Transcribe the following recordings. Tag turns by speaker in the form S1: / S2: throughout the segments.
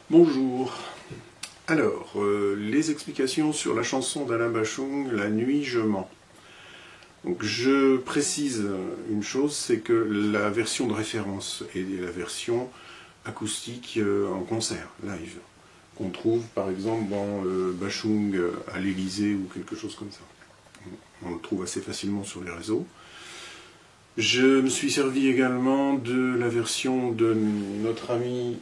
S1: Bonjour. Alors, les explications sur la chanson d'Alain Bashung, La nuit je mens. Donc, je précise une chose, c'est que la version de référence est la version acoustique en concert, live, qu'on trouve par exemple dans Bashung à l'Élysée ou quelque chose comme ça. On le trouve assez facilement sur les réseaux. Je me suis servi également de la version de notre ami,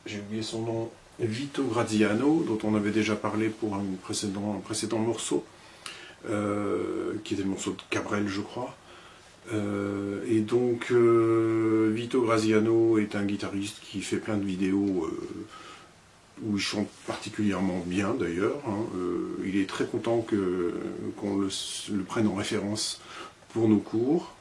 S1: j'ai oublié son nom, Vito Graziano, dont on avait déjà parlé pour un précédent morceau, qui était le morceau de Cabrel, je crois. Et donc, Vito Graziano est un guitariste qui fait plein de vidéos où il chante particulièrement bien, d'ailleurs. Il est très content qu'on le prenne en référence pour nos cours.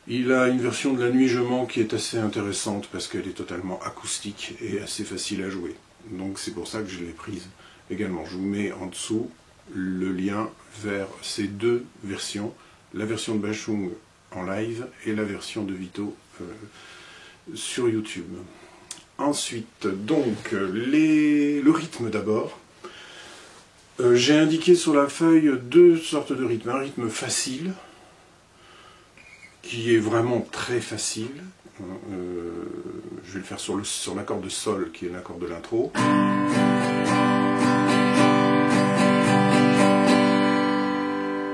S1: Il a une version de La nuit je mens qui est assez intéressante parce qu'elle est totalement acoustique et assez facile à jouer. Donc c'est pour ça que je l'ai prise également. Je vous mets en dessous le lien vers ces deux versions, la version de Bashung en live et la version de Vito sur YouTube. Ensuite, donc, le rythme d'abord. J'ai indiqué sur la feuille deux sortes de rythmes. Un rythme facile, qui est vraiment très facile. Je vais le faire sur l'accord de sol, qui est l'accord de l'intro.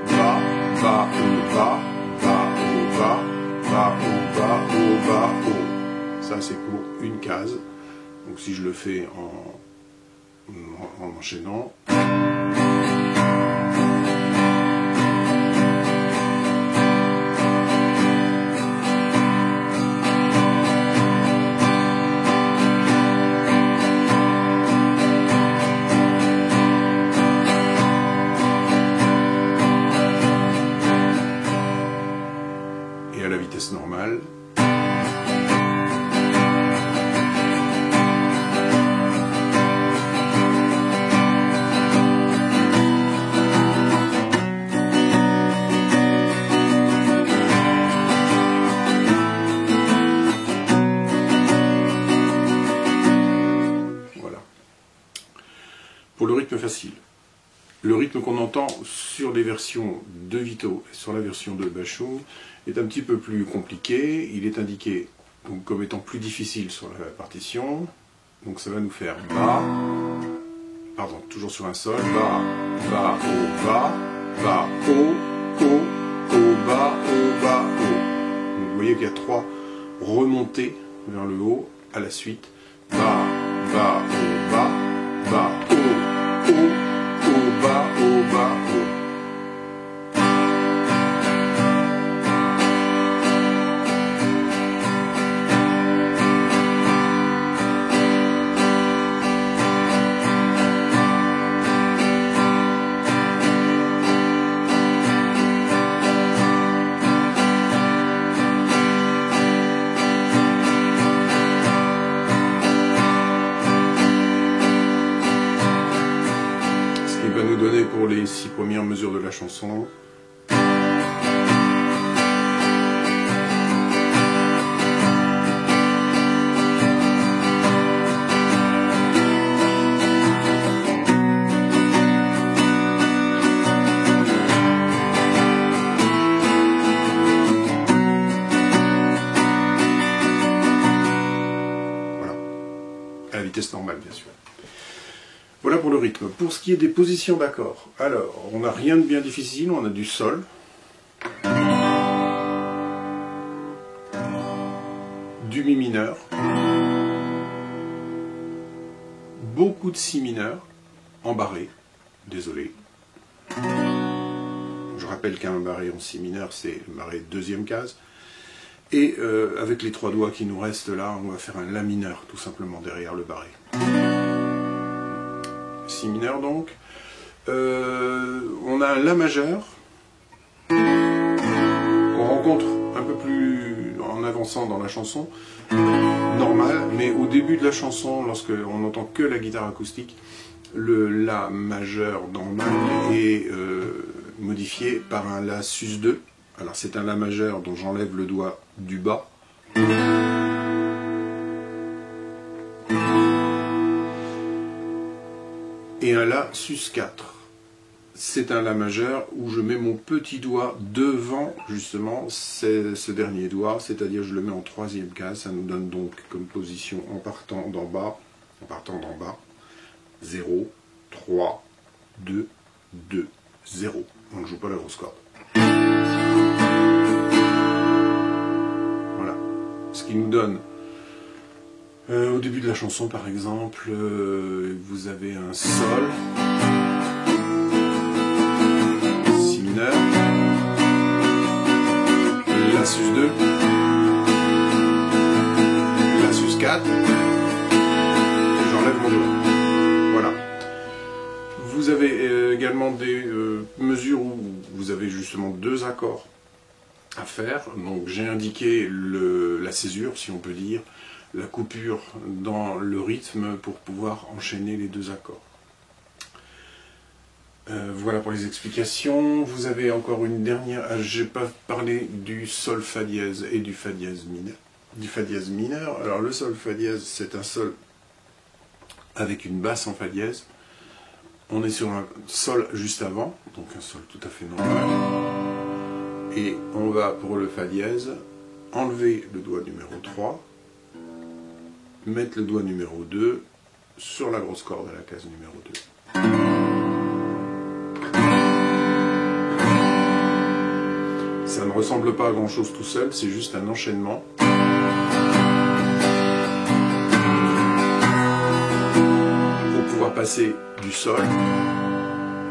S1: Ba, ba, o, ba, ba, o, ba, ba, o, ba, o, ba, o. Ça, c'est pour une case. Donc si je le fais en enchaînant... à la vitesse normale. Voilà. Pour le rythme facile. Le rythme qu'on entend sur les versions de Vito et sur la version de Bashung est un petit peu plus compliqué. Il est indiqué donc, comme étant plus difficile sur la partition. Donc ça va nous faire Ba, pardon, toujours sur un sol, Ba, Ba, O, Ba, Ba, O, Ba, O, Ba, O. Donc, vous voyez qu'il y a trois remontées vers le haut à la suite. Ba, Ba, O, Ba, Ba, O, Ba, O, Ba, O. Va nous donner pour les 6 premières mesures de la chanson. Voilà, à la vitesse normale bien sûr. Voilà pour le rythme. Pour ce qui est des positions d'accords, alors, on n'a rien de bien difficile, on a du sol, du mi mineur, beaucoup de si mineur, en barré, désolé. Je rappelle qu'un barré en si mineur, c'est le barré deuxième case. Et avec les trois doigts qui nous restent là, on va faire un la mineur, tout simplement, derrière le barré. Si mineur donc. On a un La majeur qu'on rencontre un peu plus en avançant dans la chanson, normal, mais au début de la chanson, lorsqu'on n'entend que la guitare acoustique, le La majeur normal est modifié par un La sus2. Alors c'est un La majeur dont j'enlève le doigt du bas. et un La sus4. C'est un La majeur où je mets mon petit doigt devant justement ce dernier doigt, c'est-à-dire je le mets en troisième case. Ça nous donne donc comme position en partant d'en bas, 0, 3, 2, 2, 0. On ne joue pas la grosse corde. Voilà. Ce qui nous donne, au début de la chanson par exemple, vous avez un Sol, Si mineur, La sus2, La sus4, et j'enlève mon doigt. Voilà. Vous avez également des mesures où vous avez justement 2 accords à faire. Donc j'ai indiqué la césure, si on peut dire, la coupure dans le rythme pour pouvoir enchaîner les 2 accords. Voilà pour les explications. Vous avez encore une dernière. J'ai pas parlé du Sol Fa dièse et du Fa dièse mineur. Alors le Sol Fa dièse, c'est un Sol avec une basse en Fa dièse. On est sur un Sol juste avant, donc un Sol tout à fait normal. Et on va, pour le Fa dièse, enlever le doigt numéro 3, mettre le doigt numéro 2 sur la grosse corde à la case numéro 2. Ça ne ressemble pas à grand chose tout seul, c'est juste un enchaînement. Pour pouvoir passer du Sol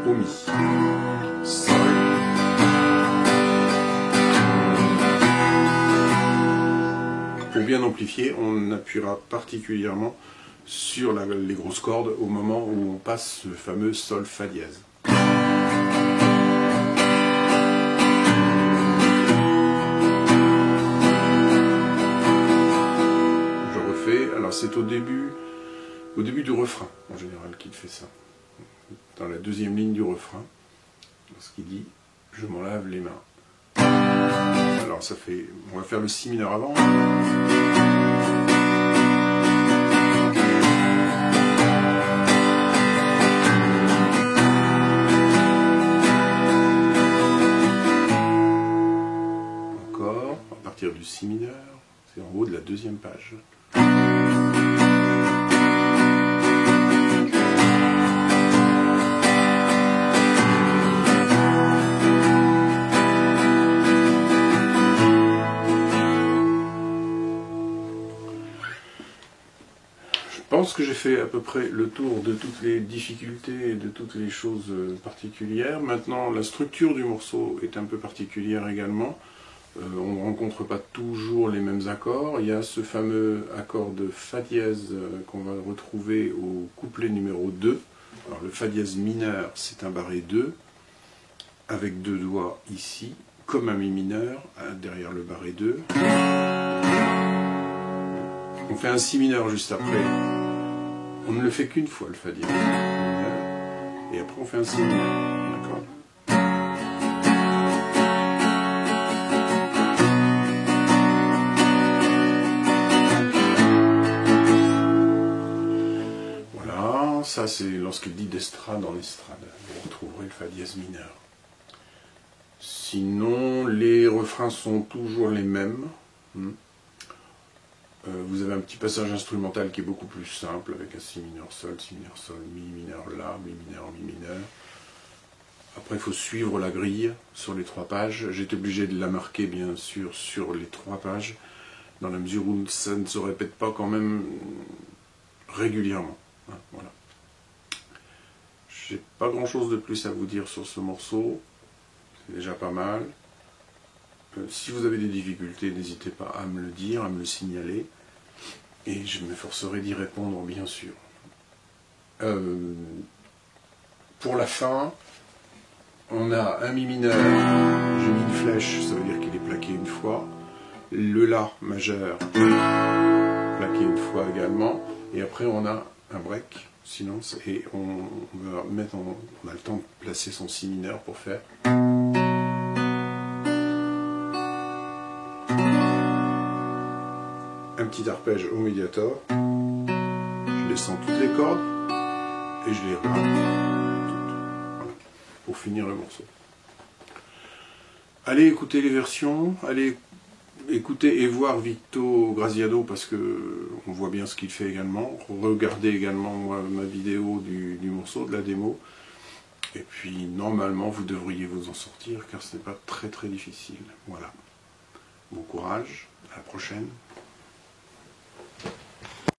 S1: au Mi. Sol. Pour bien amplifier, on appuiera particulièrement sur les grosses cordes au moment où on passe ce fameux Sol Fa dièse. Je refais, alors c'est au début du refrain en général qu'il fait ça. Dans la deuxième ligne du refrain, lorsqu'il dit « Je m'en lave les mains ». Alors ça fait, on va faire le Si mineur avant. Encore, à partir du Si mineur, c'est en haut de la deuxième page. Je pense que j'ai fait à peu près le tour de toutes les difficultés et de toutes les choses particulières. Maintenant, la structure du morceau est un peu particulière également. On ne rencontre pas toujours les mêmes accords. Il y a ce fameux accord de Fa dièse qu'on va retrouver au couplet numéro 2. Alors, le Fa dièse mineur, c'est un barré 2, avec 2 doigts ici, comme un Mi mineur, derrière le barré 2. On fait un Si mineur juste après. On ne le fait qu'une fois, le Fa dièse mineur. Et après, on fait un Si mineur. D'accord ? Voilà, ça c'est lorsqu'il dit d'estrade en estrade. Vous retrouverez le Fa dièse mineur. Sinon, les refrains sont toujours les mêmes. Vous avez un petit passage instrumental qui est beaucoup plus simple, avec un Si mineur, Sol, Mi mineur, La, Mi mineur, Mi mineur. Après, il faut suivre la grille sur les 3 pages. J'ai été obligé de la marquer, bien sûr, sur les 3 pages, dans la mesure où ça ne se répète pas quand même régulièrement. Voilà. J'ai pas grand-chose de plus à vous dire sur ce morceau. C'est déjà pas mal. Si vous avez des difficultés, n'hésitez pas à me le dire, à me le signaler. Et je m'efforcerai d'y répondre, bien sûr. Pour la fin, on a un Mi mineur. J'ai mis une flèche, ça veut dire qu'il est plaqué une fois. Le La majeur, plaqué une fois également. Et après, on a un break, silence. Et on va mettre on a le temps de placer son Si mineur pour faire. Un petit arpège au médiator, je descends toutes les cordes, et je les rate toutes, voilà, pour finir le morceau. Allez écouter les versions, allez écouter et voir Victor Graziano parce que on voit bien ce qu'il fait également. Regardez également ma vidéo du morceau, de la démo. Et puis normalement vous devriez vous en sortir car ce n'est pas très difficile. Voilà. Bon courage, à la prochaine.